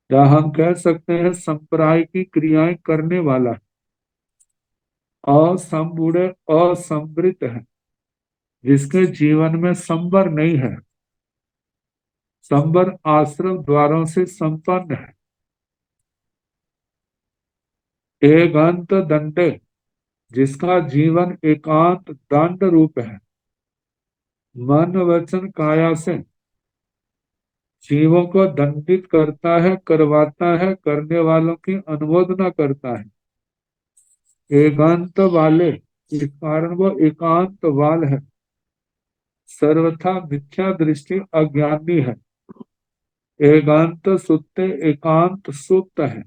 Speaker 3: या हम कह सकते हैं संप्राय की क्रियाएं करने वाला है। असंबुड़े असंवृत है, जिसके जीवन में संबर नहीं है, संबर आश्रम द्वारों से संपन्न है। एकांत दंडे, जिसका जीवन एकांत दंड रूप है। मन वचन काया से जीवों को दंडित करता है, करवाता है, करने वालों की अनुमोदना करता है। एकांत वाले, इस कारण वो एकांत वाल है, सर्वथा मिथ्या दृष्टि अज्ञानी है। एकांत सुत्ते एकांत सुप्त है,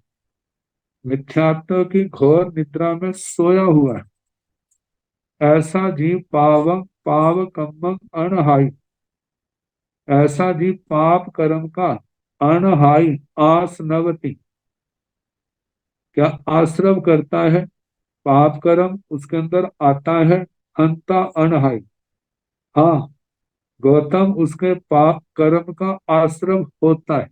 Speaker 3: मिथ्यात्व की घोर निद्रा में सोया हुआ है। ऐसा जीव पावं पाव कम्मं अनहाई, ऐसा जीव पाप कर्म का अनहाई आसनवती, क्या आश्रव करता है, पाप कर्म उसके अंदर आता है। हंता अनहाई, हाँ गौतम उसके पाप कर्म का आश्रम होता है।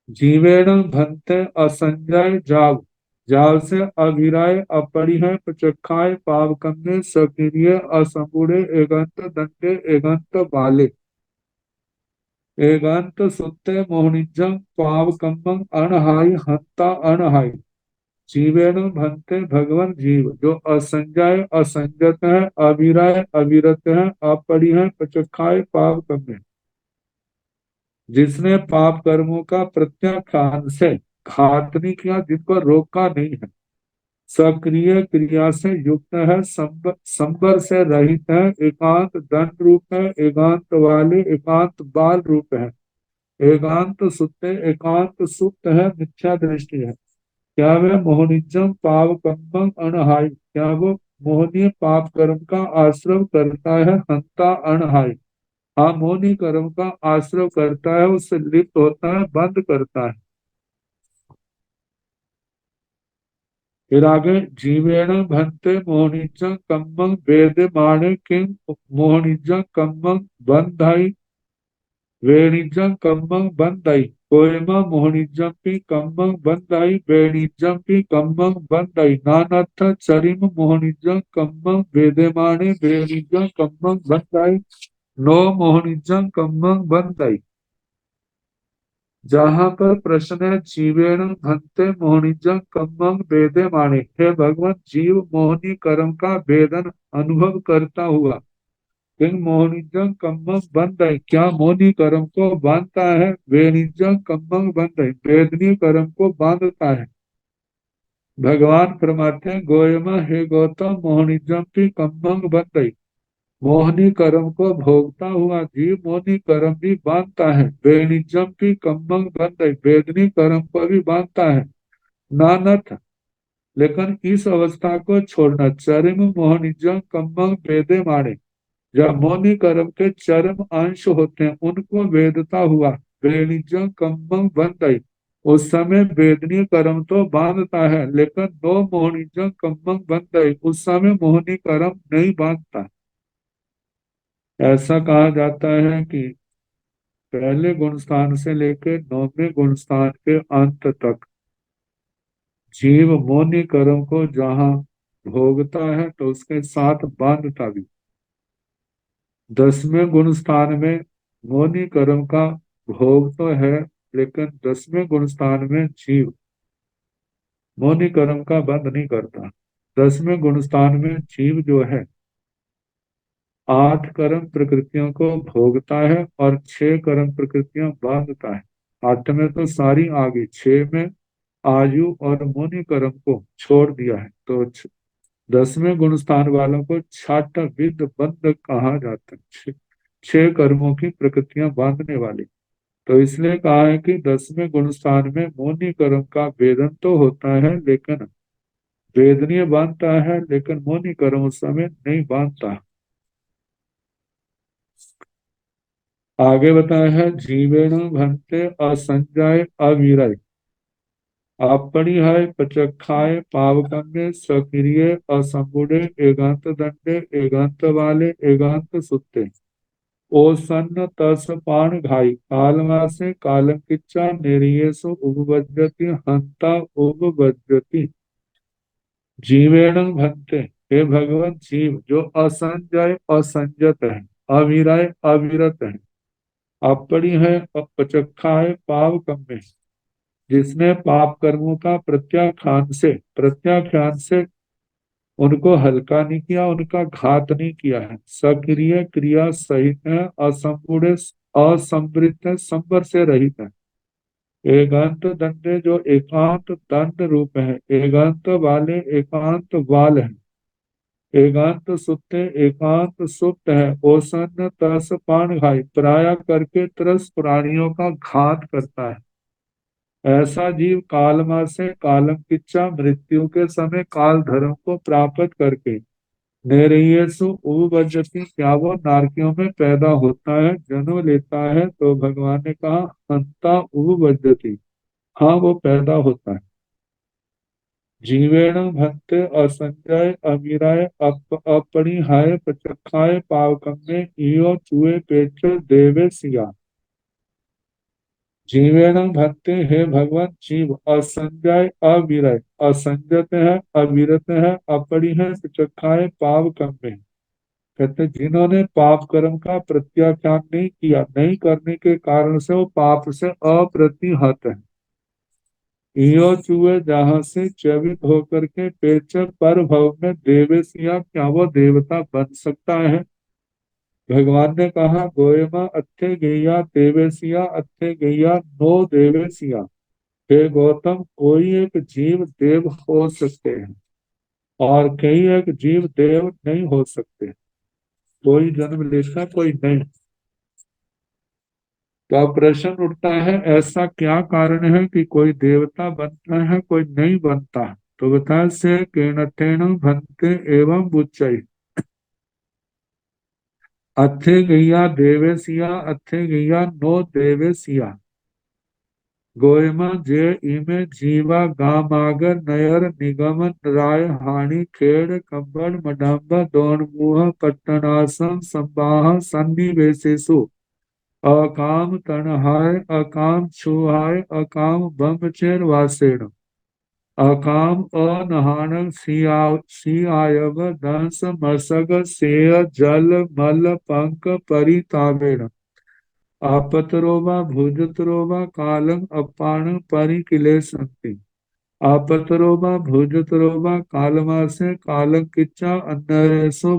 Speaker 3: जीवेण भंते असंजय जाव, जाव से अभिराय अपरिहय प्रचक्षाय पावकम्मे सक्रिय असंबुड़े एगंत दंडे एगंत बाले एगंत सुत्ते मोहनिजं पावकम्मं अनहाय हंता अनहाय। जीवेण भंते भगवान जीव जो असंजय असंजत है, अविराय अविरत है, अपरिहय प्रचक्षाय पावकम्मे, जिसने पाप कर्मों का प्रत्याख्यान से घात नहीं किया, जिनको रोका नहीं है, सक्रिय क्रिया से युक्त है, संबर से रहित है, एकांत दंड रूप है, एकांत वाले एकांत बाल रूप है, एकांत सुत्ते एकांत सुप्त है, मिथ्या दृष्टि है। क्या वह मोहनिजम पाप कर्म अनहाय, क्या वो मोहनीय पाप कर्म का आश्रय करता है। हंता अनहाय, हाँ मोहनी कर्म का आश्रय करता है, उससे लिप्त होता है, बंद करता है। फिर आगे, जीवेण भंते मोहनिजं कम्मं वेदमाने किं मोहनिजं कम्मं बंधाई वेणिजं कम्मं बंधाई कोयमा मोहनिजं कम्मं बंधाई वेणिजं कम्मं बंधाई नानथ चरिम मोहनिजं कम्मं वेदमाने वेणिजं कम्मं बंधाई नो मोहनिजं कम्मं बंधाई। जहां पर प्रश्न है जीवेण भंते मोहनिजं कम्मं वेदे माने, हे भगवान जीव मोहनी कर्म का वेदन अनुभव करता हुआ किंग मोहनिजं कम्मं बंद है, क्या मोहनी कर्म को बांधता है। वेनिजं कम्मं बंद है, वेदनी कर्म को बांधता है। भगवान फरमाते हैं गोयमा हे गौतम मोहनिजं की कम्मं बंद है, मोहनी कर्म को भोगता हुआ जीव मोहनी कर्म भी बांधता है। वेणिजम की कम्मंग बंद है, वेदनी कर्म को भी बांधता है। नानथ लेकिन इस अवस्था को छोड़ना। चरम मोहनिजम कम्मं वेदे माने, जब मौनी कर्म के चरम अंश होते हैं उनको वेदता हुआ। वेणिजम कम्मं बंधई, उस समय वेदनीय कर्म तो बांधता है, लेकिन नो मोहनिजम कम्मं बंधई, उस समय मोहनी कर्म नहीं बांधता। ऐसा कहा जाता है कि पहले गुण स्थान से लेकर 9वें गुण स्थान के अंत तक जीव मौनी कर्म को जहाँ भोगता है तो उसके साथ बांधता भी। 10वें गुण स्थान में मौनी कर्म का भोग तो है, लेकिन 10वें गुण स्थान में जीव मौनी कर्म का बंध नहीं करता। 10वें गुण स्थान में जीव जो है 8 कर्म प्रकृतियों को भोगता है और 6 कर्म प्रकृतियां बांधता है। 8 में तो सारी आ गई, 6 में आयु और मौनी कर्म को छोड़ दिया है। तो 10वें गुण स्थान वालों को छाट विद बंध कहा जाता है। 6 कर्मों की प्रकृतियां बांधने वाली। तो इसलिए कहा है कि 10वें गुण स्थान में मौनी कर्म का वेदन तो होता है, लेकिन वेदनीय बांधता है, लेकिन मौनी कर्म उस समय नहीं बांधता। आगे बताया है जीवेण भंते असंजय अविरय, अपरिहाय पचक्षाय पावकम्य सक्रिय असंबुढ़े एकांत दंडे एकांत वाले एकांत सुत्ते ओसन्न तस पाण घाई कालवासे कालम किच्चा नेरियसु उपवज्जति हंता उपवज्जति। जीवेण भंते, हे भगवान, जीव जो असंजय असंजत है, अविरय अविरत है, अपरी है अपचखा है, पाप कम है, जिसने पाप कर्मों का प्रत्याख्यान से उनको हल्का नहीं किया, उनका घात नहीं किया है, सक्रिय क्रिया सहित है, असंपूर्ण असंवृत है, संवर से रहित है, एकांत दंडे जो एकांत दंड रूप है, एकांत वाले एकांत वाल है, एकांत सुत्ते एकांत सुप्त है, ओसन तरस पान घाई पराया करके तरस प्राणियों का घात करता है। ऐसा जीव कालमा से कालम किच्चा मृत्यु के समय काल धर्म को प्राप्त करके नैरेयसु उपवज्जति, क्या वो नारकियों में पैदा होता है, जन्म लेता है। तो भगवान ने कहा हंता उपवज्जति, हाँ वो पैदा होता है। जीवेण भक्ते असंजय अमीराय अपरिहाय प्रचक्षाय पावकम्य इयो चुए पेच देवे सिया। जीवेण भक्ते, हे भगवान, जीव असंजय अविरय, असंजत है अविरत है, अपरिहाय प्रचक्षाय पावकम्य, कहते जिन्होंने पाप कर्म का प्रत्याख्यान नहीं किया, नहीं करने के कारण से वो पाप से अप्रतिहत है। इयो चूहे जहां से चवित होकर के पेच पर भव में देवेशिया, क्या वो देवता बन सकता है। भगवान ने कहा गोयमा अत्थे गैया देवेशिया अत्थे गैया नो देवेशिया, हे गौतम, कोई एक जीव देव हो सकते हैं और कई एक जीव देव नहीं हो सकते। कोई जन्म लेता कोई नहीं। तो अब प्रश्न उठता है ऐसा क्या कारण है कि कोई देवता बनता है कोई नहीं बनता। तो बता से केनतेन भंते एवं बुच्चई, अथे गैया देवेसिया अथे गैया नो देवेसिया, गोयमा जे इमे जीवा गामागर नयर निगमन राय हानि खेड़ कंबन मडम्ब दोन मुह पट्टनासम संबाह सन्निवेशेषु अकाम तणहाय अकाम छुहाय अकाम ब्रह्मचर्य वासेण अकाम अनहान सियायव दंस मसग सेय जल मल पंक परितावेण आपतरोवा भुजतरोवा कालम अपान परिकिलेशन्ति आपतरोवा भुजतरोवा कालमासे कालम किच्चा अन्नरेषु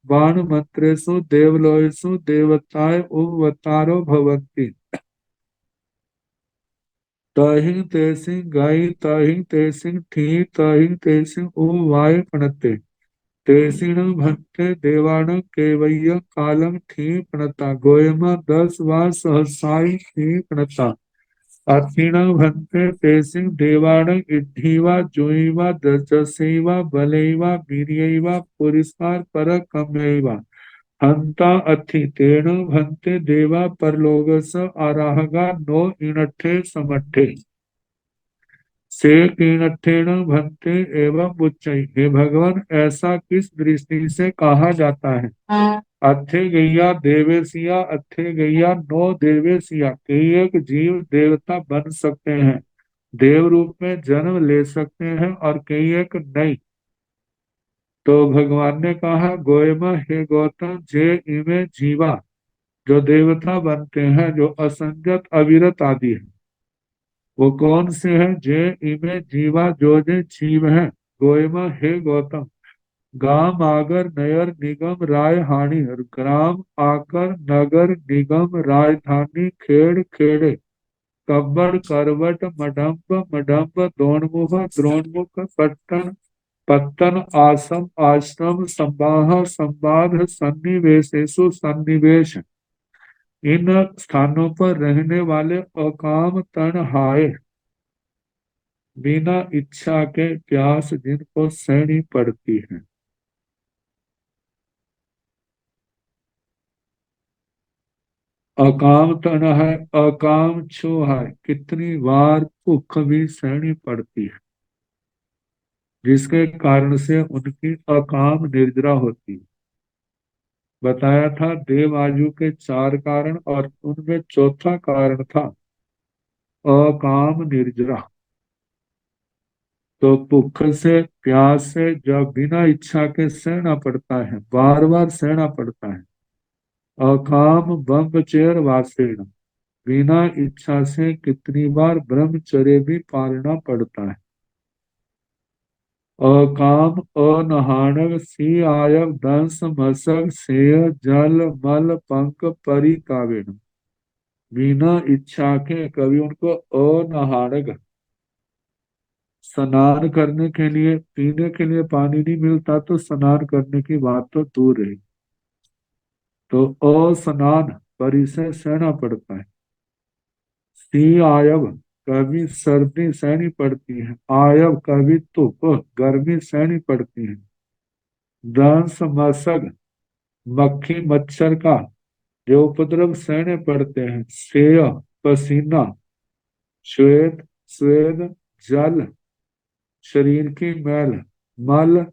Speaker 3: बाण मंत्रेषु देवलोयसु देवताय उपवतारो भवन्ति तहिं तेसिं गाई तहिं तेसिं ठी तहिं तेसिं उपवाय प्रणते तेसिण भट्टे देवाण केवय्य कालम ठी प्रणता गोयमा 10 वा सहसाई ठी प्रणता अथीनं भन्ते तेसिं देवानं इड्ढीवा जोईवा दजसैवा बलैवा वीर्यैवा पुरिस्कार परकमैवा हंता अथि तेन भन्ते देवा परलोकस आराहगा नो इनठे समठे से कीनठेन भन्ते एवं उच्चै। हे भगवान, ऐसा किस दृष्टि से कहा जाता है? अथे गैया देवेशिया, अथे गैया नो देवेशिया। कई एक जीव देवता बन सकते हैं, देव रूप में जन्म ले सकते हैं, और कई एक नहीं। तो भगवान ने कहा, गोयमा हे गौतम, जे इमे जीवा, जो देवता बनते हैं, जो असंजत अविरत आदि है, वो कौन से हैं? जे इमे जीवा, जो जे जीव हैं। गोयमा हे गौतम, गाम आगर नयर निगम राय हानि, और ग्राम आकर नगर निगम राजधानी खेड़ खेड़े कब्बड़ करवट मडम्ब मडम्ब द्रोणमुख द्रोणमुख पट्टन पत्तन आसम आश्रम संवाह संवाद सन्निवेशेषु सन्निवेश। इन स्थानों पर रहने वाले अकाम तनहाय, बिना इच्छा के प्यास जिनको सहनी पड़ती है। अकाम तन है, अकाम छो है, कितनी बार भूख भी सहनी पड़ती है, जिसके कारण से उनकी अकाम निर्जरा होती है। बताया था देव आयु के 4 कारण, और उनमें चौथा कारण था अकाम निर्जरा। तो भूख से प्यास से जब बिना इच्छा के सहना पड़ता है, बार बार सहना पड़ता है। अकाम ब्रह्मचर्य वासेन, बिना इच्छा से कितनी बार ब्रह्मचर्य भी पालना पड़ता है। अकाम अनहानक सी आयव दंस मसक सेय जल मल पंख परिकावेन, बिना इच्छा के कभी उनको अनहानक, स्नान करने के लिए, पीने के लिए पानी नहीं मिलता तो स्नान करने की बात तो दूर रही। तो अस्नान परि से सहना पड़ता है। सी आयव, कभी सर्दी सहनी पड़ती है। आयव, कभी धूप गर्मी सहनी पड़ती है। दंस मशक, मक्खी मच्छर का जो उपद्रव सहने पड़ते हैं। सेय, पसीना। श्वेत, स्वेद, जल, शरीर की मैल। मल,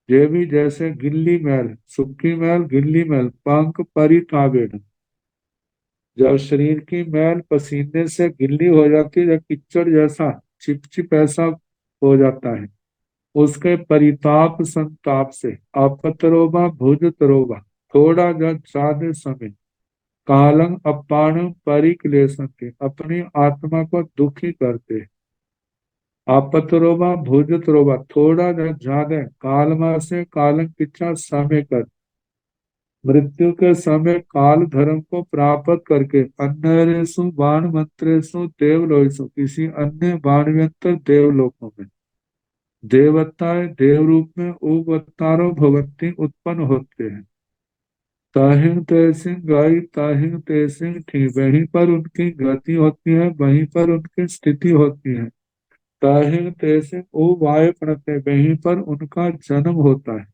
Speaker 3: ये भी जैसे गिल्ली मैल, सूखी मैल, गिल्ली मैल। पंख परितावेन, जब शरीर की मैल पसीने से गिल्ली हो जाती है, जब कीचड़ जैसा चिपचिप ऐसा हो जाता है, उसके परिताप संताप से। अपतरोबा भुज तरोबा, थोड़ा जब ज्यादा समय। कालंग अपान परिक्लेशन के, अपनी आत्मा को दुखी करते। अपतरोबा भुज तरोबा, थोड़ा जब ज्यादा। कालमा से कालंग कितना समय कर, मृत्यु के समय काल धर्म को प्राप्त करके अन्यरेषु बाण मंत्रेषु देवलोकेषु, किसी अन्य बाणव्यंतर देवलोकों में देवताएं देव रूप में उवतारो भवंती उत्पन्न होते हैं। ताहिं तैसिं गाई ताहिं तैसिं थी, वहीं पर उनकी गति होती है, वहीं पर उनकी स्थिति होती है। ताहिं तैसिं ओ वाय प्रणते, वहीं पर उनका जन्म होता है।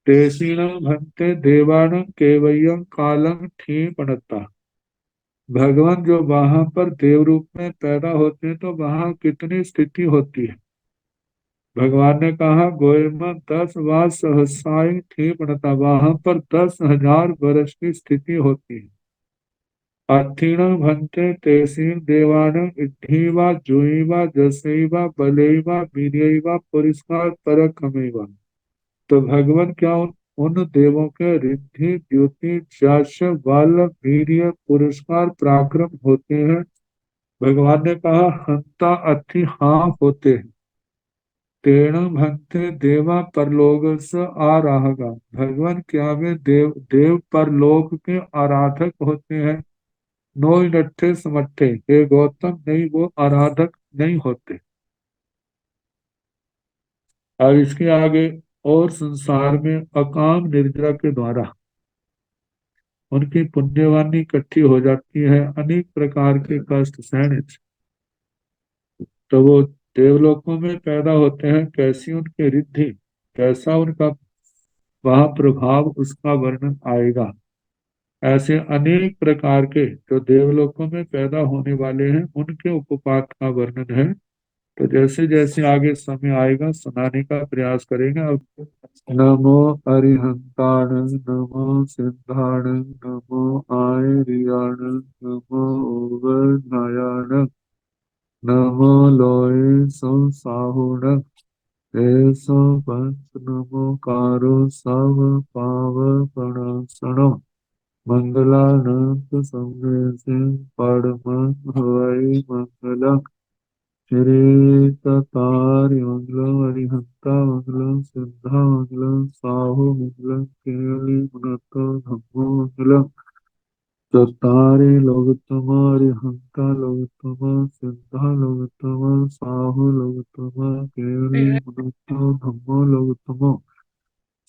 Speaker 3: तेषीणं भन्ते देवानं केवयं कालं ठीपणता, भगवान जो वहां पर देव रूप में पैदा होते हैं तो वहां कितनी स्थिति होती है। भगवान ने कहा, गोयम 10 व सहसाई ठीपणता, वहां पर 10,000 वर्ष की स्थिति होती है। अत्थिणं भन्ते तेसीं देवानं इड्ढीवा जुईवा जसैवा बलैवा वीर्यैवा पुरस्कार परकमैवा। तो भगवान क्या उन देवों के रिद्धि द्युति यश बल वीर्य पुरस्कार पराक्रम होते हैं? भगवान ने कहा, हंता अति हाँ होते हैं। तेण भंते देवा परलोक से आराहगा, भगवान क्या वे देव देव परलोक के आराधक होते हैं? नो नट्ठे समट्ठे, हे गौतम, नहीं, वो आराधक नहीं होते। अब इसके आगे, और संसार में अकाम निर्जरा के द्वारा उनकी पुण्यवानी इकट्ठी हो जाती है, अनेक प्रकार के कष्ट सहने से। तो वो देवलोकों में पैदा होते हैं, कैसी उनकी रिद्धि, कैसा उनका वह प्रभाव, उसका वर्णन आएगा। ऐसे अनेक प्रकार के जो देवलोकों में पैदा होने वाले हैं उनके उपपात का वर्णन है। तो जैसे जैसे आगे समय आएगा सुनाने का प्रयास करेंगे। अब नमो अरिहंताण, नमो सिद्धाण, नमो आयर्याण, नमो ओवरनायाण, नमो लोय संसाहुण, ऐसो पंच नमो कारो सब पाव प्रणसणो, मंगलानंद संवेशे परम हवै मंगलम्। श्री ततारि मंगलम, अरिहंता मंगलम, सिद्धा मंगलम, साहु मंगलम, केली गुणतो धम्मो मंगलम। चत्तारि लोकोत्तमा, अरिहंता लोकोत्तमा, सिद्धा लोकोत्तमा, साहु लोकोत्तमा, केली गुणतो धम्मो लोकोत्तमो।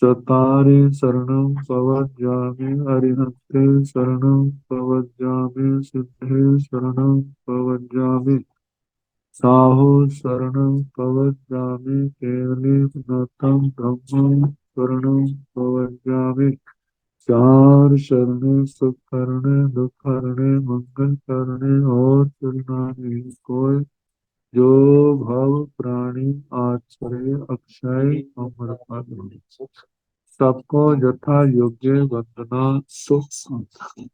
Speaker 3: चत्तारि शरणं प्रव्रजामि, अरिहन्ते शरणं प्रव्रजामि, सिद्धे शरणं प्रव्रजामि, साहु शरणं प्रव्रजामि, केवले गुणतं ब्रह्म शरणं प्रव्रजामि। चार शरण सुख करने, दुख हरने, मंगल करने और चुनाने कोई, जो भव प्राणी आचरे अक्षय अमर पद। सबको यथा योग्य वंदना सुख शांति।